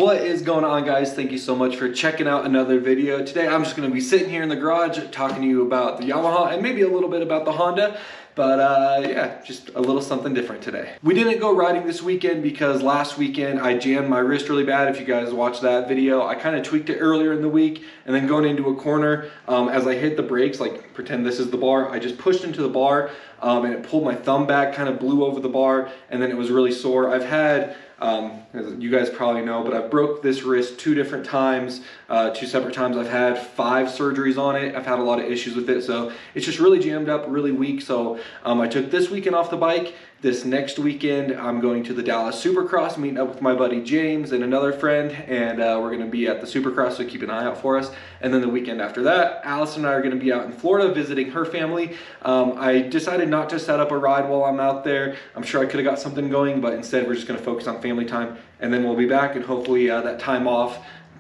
What is going on, guys? Thank you so much for checking out another video. Today I'm just going to be sitting here in the garage talking to you about the Yamaha and maybe a little bit about the Honda. But yeah, just a little something different today. We didn't go riding this weekend because last weekend I jammed my wrist really bad. If you guys watched that video, I kind of tweaked it earlier in the week, and then going into a corner, as I hit the brakes, like pretend this is the bar, I just pushed into the bar and it pulled my thumb back, kind of blew over the bar, and then it was really sore. I've had, as you guys probably know, but I've broke this wrist 2 different times, 2 separate times. I've had 5 surgeries on it. I've had a lot of issues with it, so it's just really jammed up, really weak. So I took this weekend off the bike. This next weekend, I'm going to the Dallas Supercross, meeting up with my buddy James and another friend, and we're going to be at the Supercross, so keep an eye out for us. And then the weekend after that, Allison and I are going to be out in Florida visiting her family. I decided not to set up a ride while I'm out there. I'm sure I could have got something going, but instead we're just going to focus on family time, and then we'll be back, and hopefully that time off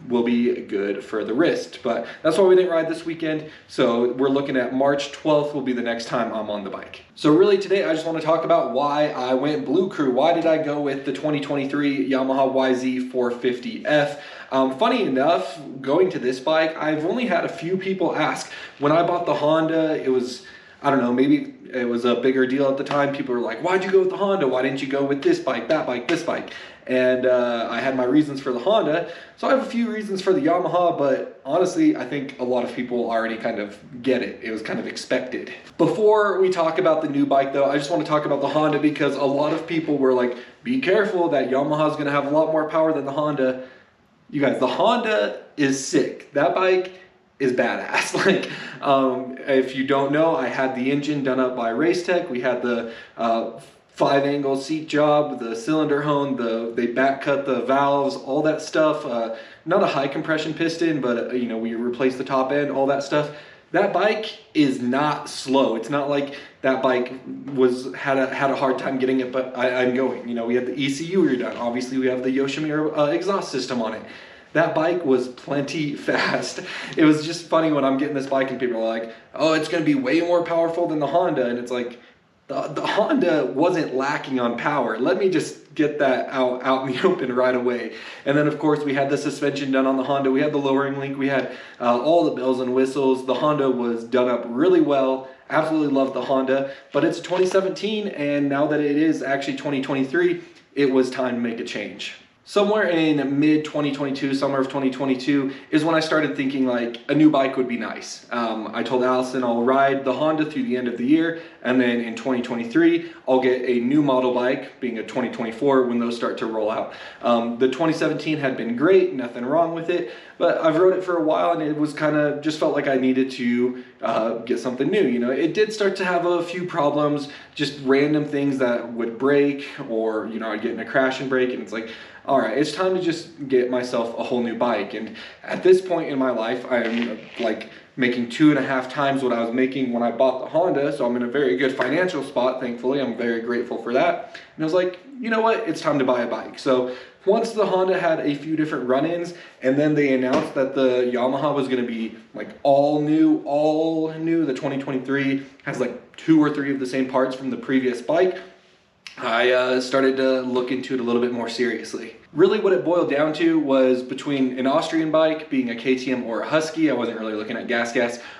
will be good for the wrist. But that's why we didn't ride this weekend. So we're looking at March 12th will be the next time I'm on the bike. So really today I just want to talk about why I went BluCru. Why did I go with the 2023 Yamaha YZ 450F? Funny enough, going to this bike, I've only had a few people ask. When I bought the Honda, it was, I don't know, maybe it was a bigger deal at the time. People were like, why'd you go with the Honda? Why didn't you go with this bike, that bike, this bike? And I had my reasons for the Honda. So I have a few reasons for the Yamaha, but honestly, I think a lot of people already kind of get it. It was kind of expected. Before we talk about the new bike though, I just want to talk about the Honda because a lot of people were like, be careful, that Yamaha is going to have a lot more power than the Honda. You guys, the Honda is sick. That bike is badass. Like, if you don't know, I had the engine done up by Race Tech. We had the 5-angle seat job, the cylinder hone, they back cut the valves, all that stuff. Not a high compression piston, but you know, we replaced the top end, all that stuff. That bike is not slow. It's not like that bike had a hard time getting it, but I'm going. You know, we had the ECU redone. Obviously, we have the Yoshimura exhaust system on it. That bike was plenty fast. It was just funny when I'm getting this bike and people are like, oh, it's going to be way more powerful than the Honda. And it's like, the Honda wasn't lacking on power. Let me just get that out in the open right away. And then of course we had the suspension done on the Honda. We had the lowering link. We had all the bells and whistles. The Honda was done up really well. Absolutely loved the Honda, but it's 2017, and now that it is actually 2023, it was time to make a change. Somewhere in mid-2022, summer of 2022, is when I started thinking like a new bike would be nice. I told Allison I'll ride the Honda through the end of the year, and then in 2023, I'll get a new model bike, being a 2024, when those start to roll out. The 2017 had been great, nothing wrong with it, but I've rode it for a while, and it was kind of, just felt like I needed to get something new. You know, it did start to have a few problems, just random things that would break, or, you know, I'd get in a crash and break, and it's like, all right, it's time to just get myself a whole new bike. And at this point in my life, I'm like making 2.5 times what I was making when I bought the Honda. So I'm in a very good financial spot, thankfully. I'm very grateful for that. And I was like, you know what? It's time to buy a bike. So once the Honda had a few different run-ins, and then they announced that the Yamaha was going to be like all new, the 2023 has like 2 or 3 of the same parts from the previous bike, I started to look into it a little bit more seriously. Really what it boiled down to was between an Austrian bike, being a KTM or a Husky. I wasn't really looking at gas,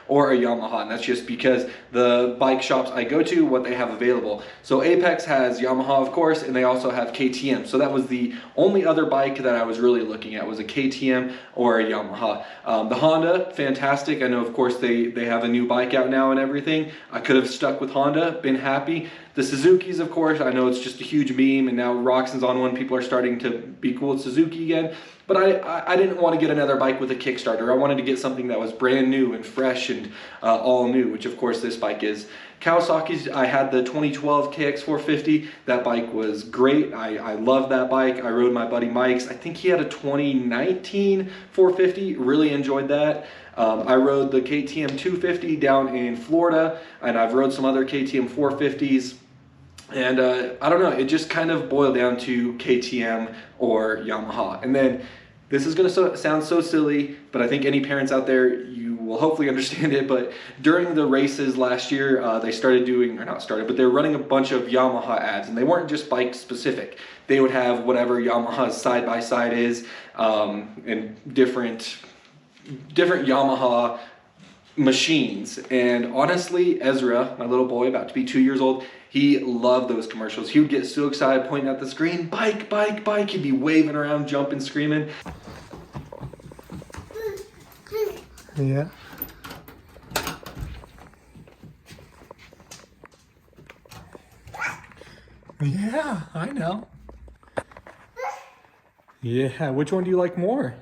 or a Yamaha, and that's just because the bike shops I go to, what they have available. So Apex has Yamaha, of course, and they also have KTM. So that was the only other bike that I was really looking at, was a KTM or a Yamaha. The Honda, fantastic. I know, of course, they have a new bike out now and everything. I could have stuck with Honda, been happy. The Suzuki's, of course, I know it's just a huge meme, and now Roxon's on one. People are starting to be cool with Suzuki again. But I didn't want to get another bike with a Kickstarter. I wanted to get something that was brand new and fresh and all new, which of course this bike is. Kawasaki's, I had the 2012 KX450. That bike was great. I love that bike. I rode my buddy Mike's. I think he had a 2019 450. Really enjoyed that. I rode the KTM 250 down in Florida, and I've rode some other KTM 450s. And I don't know, it just kind of boiled down to KTM or Yamaha. And then this is going to sound so silly, but I think any parents out there, you will hopefully understand it, but during the races last year, they started doing, or not started, but they were running a bunch of Yamaha ads, and they weren't just bike specific. They would have whatever Yamaha's side-by-side is, and different Yamaha machines. And honestly, Ezra, my little boy, about to be 2 years old, he loved those commercials. He would get so excited pointing at the screen, bike, bike, bike. He'd be waving around, jumping, screaming. Yeah. Yeah, I know. Yeah, which one do you like more?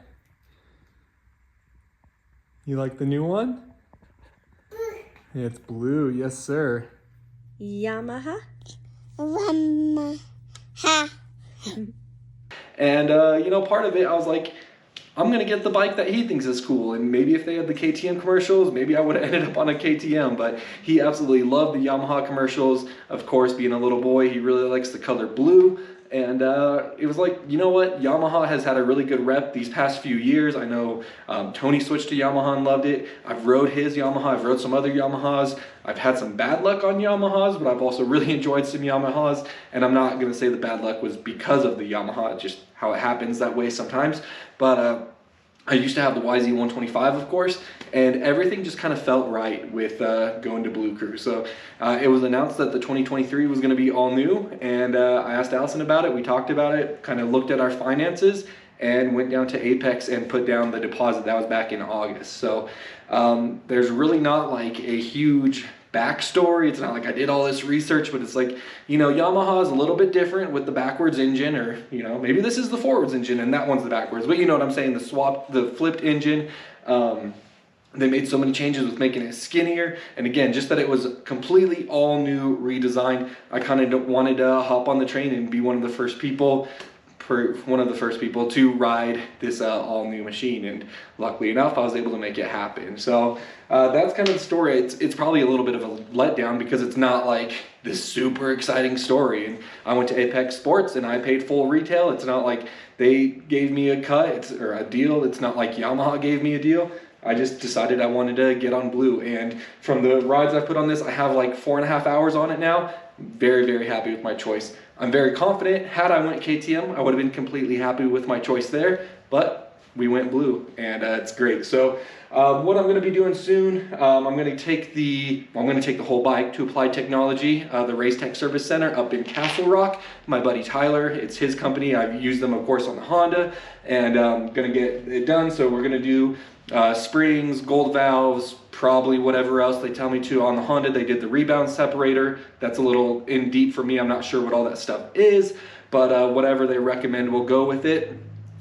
You like the new one? Yeah, it's blue, yes sir. Yamaha. And you know, part of it, I was like, I'm gonna get the bike that he thinks is cool, and maybe if they had the KTM commercials, maybe I would have ended up on a KTM, but he absolutely loved the Yamaha commercials. Of course, being a little boy, he really likes the color blue, and it was like, you know what, Yamaha has had a really good rep these past few years. I know Tony switched to Yamaha and loved it. I've rode his Yamaha, I've rode some other Yamahas. I've had some bad luck on Yamahas, but I've also really enjoyed some Yamahas, and I'm not gonna say the bad luck was because of the Yamaha, it's just how it happens that way sometimes. But I used to have the YZ125, of course, and everything just kind of felt right with going to BluCru. So it was announced that the 2023 was going to be all new, and I asked Allison about it. We talked about it, kind of looked at our finances, and went down to Apex and put down the deposit. That was back in August. So there's really not like a huge backstory. It's not like I did all this research, but it's like, you know, Yamaha is a little bit different with the backwards engine, or, you know, maybe this is the forwards engine and that one's the backwards, but you know what I'm saying, the flipped engine. They made so many changes with making it skinnier, and again, just that it was completely all new redesign. I kind of wanted to hop on the train and be one of the first people to ride this all new machine, and luckily enough I was able to make it happen. So that's kind of the story. It's probably a little bit of a letdown because it's not like this super exciting story, and I went to Apex Sports and I paid full retail. It's not like they gave me a cut or a deal. It's not like Yamaha gave me a deal. I just decided I wanted to get on blue, and from the rides I've put on this, I have like 4.5 hours on it now. Very, very happy with my choice. I'm very confident. Had I went KTM, I would have been completely happy with my choice there, but we went blue, and it's great. So what I'm going to be doing soon, I'm going to take the whole bike to Applied Technology, the Race Tech Service Center up in Castle Rock. My buddy Tyler, it's his company. I've used them, of course, on the Honda, and I'm going to get it done. So we're going to do springs, gold valves, probably whatever else they tell me to. On the Honda, they did the rebound separator. That's a little in deep for me. I'm not sure what all that stuff is, but whatever they recommend, we'll go with it.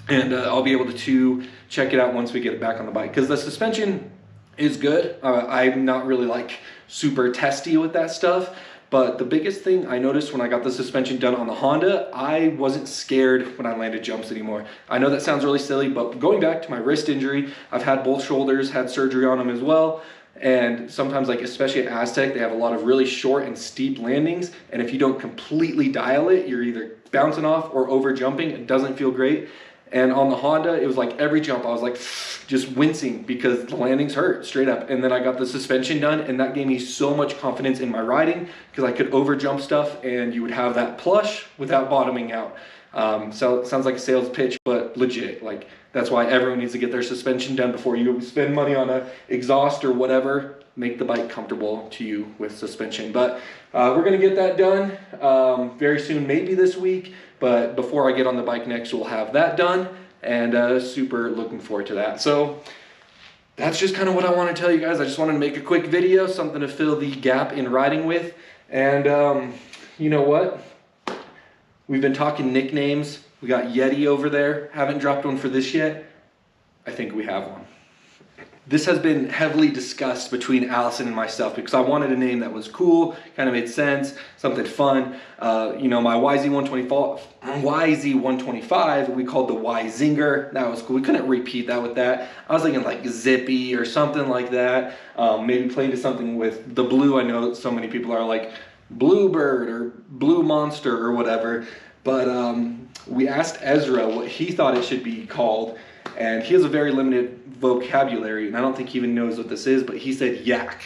And I'll be able to check it out once we get it back on the bike, because the suspension is good. I'm not really like super testy with that stuff, but the biggest thing I noticed when I got the suspension done on the Honda, I wasn't scared when I landed jumps anymore. I know that sounds really silly, but going back to my wrist injury, I've had both shoulders, had surgery on them as well. And sometimes, like especially at Aztec, they have a lot of really short and steep landings, and if you don't completely dial it, you're either bouncing off or over jumping. It doesn't feel great. And on the Honda, it was like every jump I was like just wincing because the landings hurt straight up. And then I got the suspension done, and that gave me so much confidence in my riding because I could over jump stuff, and you would have that plush without bottoming out. So it sounds like a sales pitch, but legit. Like, that's why everyone needs to get their suspension done before you spend money on a exhaust or whatever. Make the bike comfortable to you with suspension. But we're gonna get that done very soon, maybe this week. But before I get on the bike next, we'll have that done, and super looking forward to that. So that's just kind of what I want to tell you guys. I just wanted to make a quick video, something to fill the gap in riding with. And you know what? We've been talking nicknames. We got Yeti over there. Haven't dropped one for this yet. I think we have one. This has been heavily discussed between Allison and myself because I wanted a name that was cool, kind of made sense, something fun. You know, my YZ125, we called the Y-Zinger. That was cool. We couldn't repeat that with that. I was thinking like Zippy or something like that. Maybe playing to something with the blue. I know so many people are like Bluebird or Blue Monster or whatever. But we asked Ezra what he thought it should be called. and he has a very limited vocabulary, and I don't think he even knows what this is, but he said yak,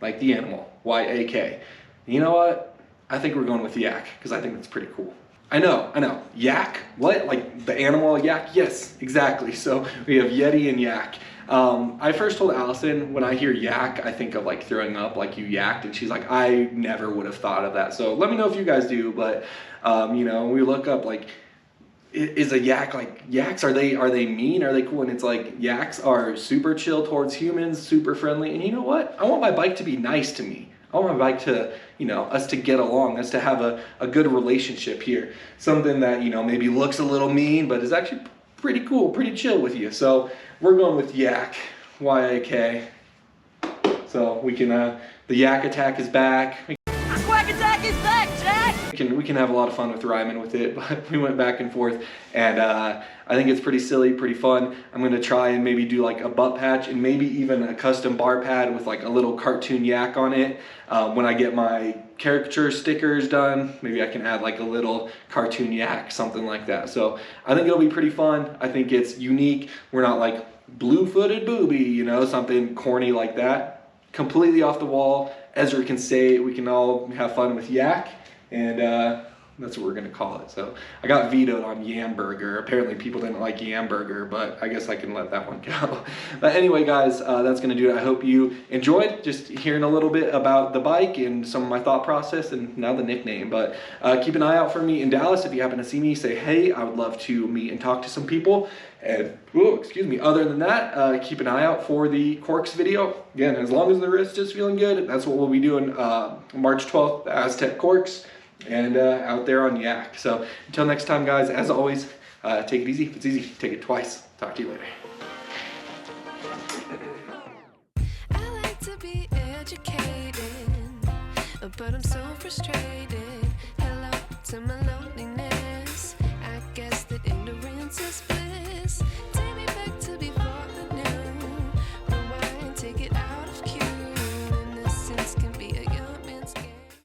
like the animal, Y-A-K. You know what? I think we're going with yak, because I think that's pretty cool. I know. Yak? What? Like the animal yak? Yes, exactly. So we have Yeti and yak. I first told Allison, when I hear yak, I think of like throwing up, like you yacked, and she's like, I never would have thought of that. So let me know if you guys do, but you know, we look up like, is a yak like yaks? Are they mean? Are they cool? And it's like yaks are super chill towards humans, super friendly. And you know what? I want my bike to be nice to me. I want my bike to, you know, us to get along, us to have a good relationship here. Something that, you know, maybe looks a little mean, but is actually pretty cool, pretty chill with you. So we're going with yak, Y-A-K. So we can, the yak attack is back. Quack attack is back, Jack! We can have a lot of fun with Ryman with it, but we went back and forth, and I think it's pretty silly, pretty fun. I'm gonna try and maybe do like a butt patch and maybe even a custom bar pad with like a little cartoon yak on it. When I get my caricature stickers done, maybe I can add like a little cartoon yak, something like that. So I think it'll be pretty fun. I think it's unique. We're not like blue-footed booby, you know, something corny like that. Completely off the wall. Ezra can say it. We can all have fun with yak, and that's what we're gonna call it. So I got vetoed on Yam Burger. Apparently people didn't like Yam Burger, but I guess I can let that one go. But anyway, guys, that's gonna do it. I hope you enjoyed just hearing a little bit about the bike and some of my thought process and now the nickname. But keep an eye out for me in Dallas. If you happen to see me, say hey. I would love to meet and talk to some people. And, other than that, keep an eye out for the Corks video. Again, as long as the wrist is feeling good, that's what we'll be doing March 12th, Aztec Corks, and out there on Yak. So until next time, guys, as always, take it easy. If it's easy, take it twice. Talk to you later. I like to be educated, but I'm so frustrated. Hello to my loneliness. I guess that ignorance is bliss. Take me back to before the new. Rewind, take it